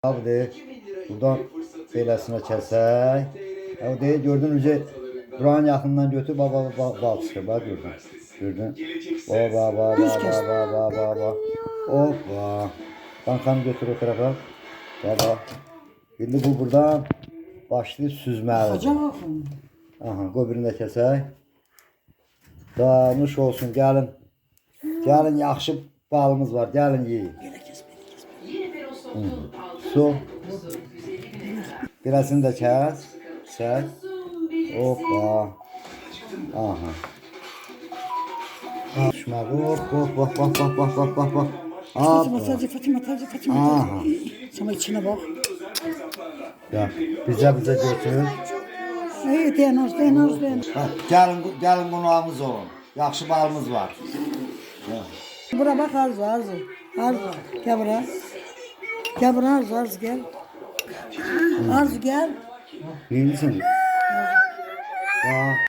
Abi de buradan belasına kəsək. O de gördün buranın yaxından götür baba bal çıxır. Bak gördün. Gördün. Baba. Hoppa. Bankanı götür o tarafa. Baba. Şimdi bu buradan başlayıb süzməlidir. Aha, qobirini də kəsək. Damış olsun, gəlin. Gəlin, yaxşı balımız var, gəlin yiyin. Su. Birazını da kəs. Çək. Hoppa. Aha. Düşmək. Hop. Hoppa. Fatıma. Aha. Sana içine bak. Ya, bizə götür. Denos. Gəlin qonağımız olun. Yaxşı balımız var. Bura bak Arzu. Gel buraya. Gel buraya Arzu gel. Arzu gel. Neylisin?